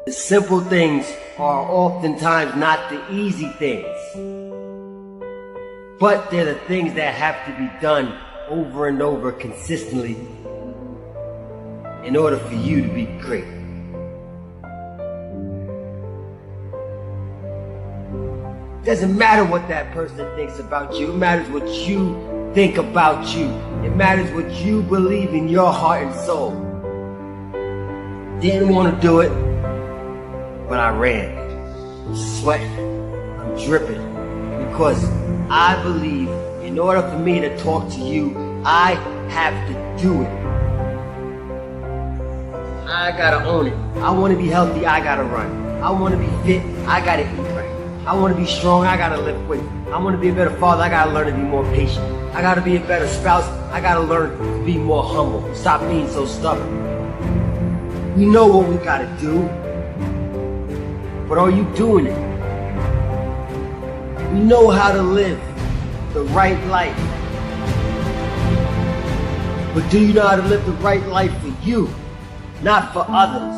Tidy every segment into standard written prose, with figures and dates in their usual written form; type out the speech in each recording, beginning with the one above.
The simple things are oftentimes not the easy things, but they're the things that have to be done over and over consistently in order for you to be great. It doesn't matter what that person thinks about you. It matters what you think about you. It matters what you believe in your heart and soul. Didn't want to do it, but I ran. I'm sweating. I'm dripping. Because I believe in order for me to talk to you, I have to do it. I gotta own it. I want to be healthy, I gotta run. I want to be fit, I gotta eat right. I want to be strong, I gotta lift weight. I want to be a better father, I gotta learn to be more patient. I gotta be a better spouse, I gotta learn to be more humble. Stop being so stubborn. We know what we gotta do, but are you doing it? We know how to live the right life, but do you know how to live the right life for you, not for others?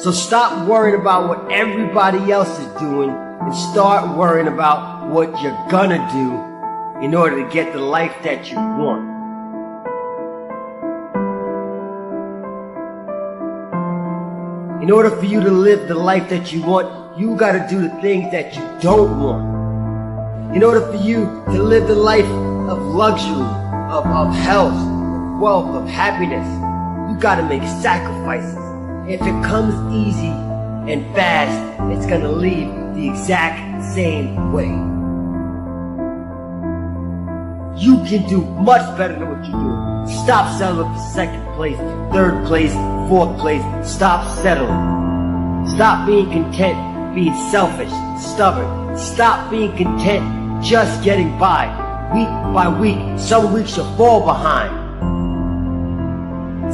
So stop worrying about what everybody else is doing and start worrying about what you're gonna do in order to get the life that you want. In order for you to live the life that you want, you gotta do the things that you don't want. In order for you to live the life of luxury, of health, of wealth, of happiness, you gotta make sacrifices. If it comes easy and fast, it's gonna leave the exact same way. You can do much better than what you're doing. Stop settling for second place, third place, fourth place. Stop settling. Stop being content, being selfish, stubborn. Stop being content just getting by, week by week. Some weeks you'll fall behind.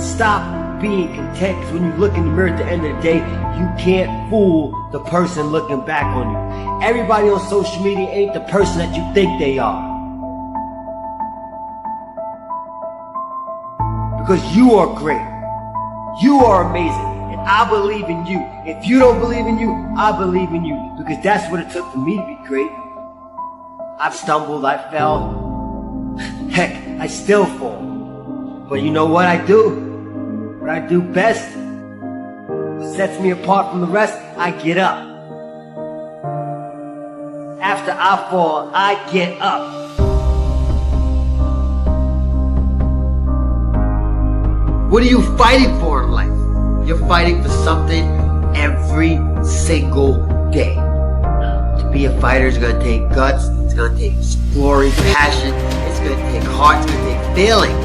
Stop being content, because when you look in the mirror at the end of the day, you can't fool the person looking back on you. Everybody on social media ain't the person that you think they are. Because you are great. You are amazing. And I believe in you. If you don't believe in you, I believe in you. Because that's what it took for me to be great. I've stumbled, I fell. Heck, I still fall. But you know what I do? What I do best, what sets me apart from the rest, I get up. After I fall, I get up. What are you fighting for in life? You're fighting for something every single day. To be a fighter is going to take guts, it's going to take exploring, passion, it's going to take heart, it's going to take failing.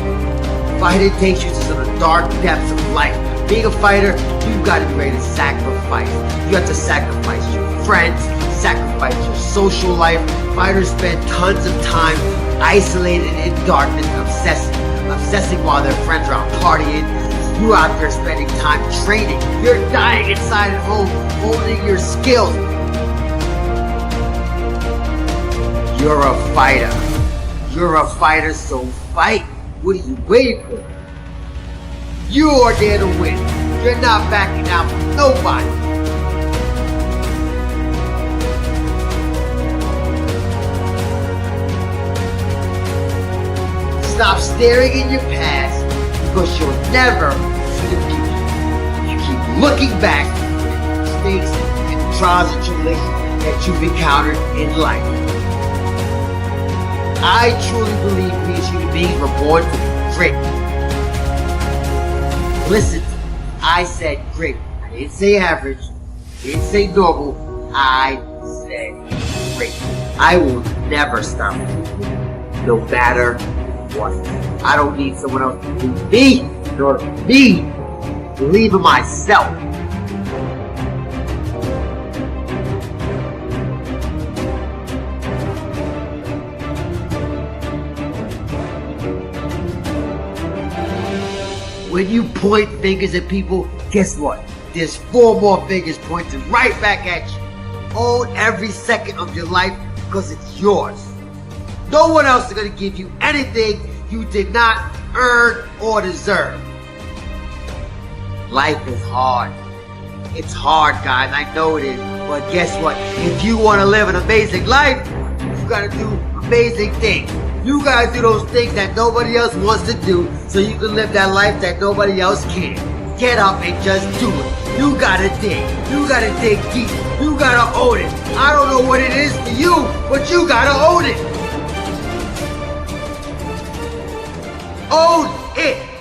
Fighting takes you to some of the dark depths of life. Being a fighter, you've got to be ready to sacrifice. You have to sacrifice your friends, sacrifice your social life. Fighters spend tons of time isolated in darkness, obsessing while their friends are out partying. You out there spending time training. You're dying inside at home, holding your skills. You're a fighter. You're a fighter, so fight. What are you waiting for? You are there to win. You're not backing out from nobody. Stop staring in your past, because you'll never see the future. You keep looking back at the mistakes and the trials and tribulations that you've encountered in life. I truly believe we as human beings were born to be great. Listen to me. I said great. I didn't say average. I didn't say normal. I said great. I will never stop, no matter what. I don't need someone else to believe me in order for me to believe in myself. When you point fingers at people, guess what? There's 4 more fingers pointing right back at you. Own every second of your life because it's yours. No one else is going to give you anything you did not earn or deserve. Life is hard. It's hard, guys. I know it is. But guess what? If you want to live an amazing life, you got to do amazing things. You got to do those things that nobody else wants to do so you can live that life that nobody else can. Get up and just do it. You got to dig. You got to dig deep. You got to own it. I don't know what it is for you, but you got to own it. Own it.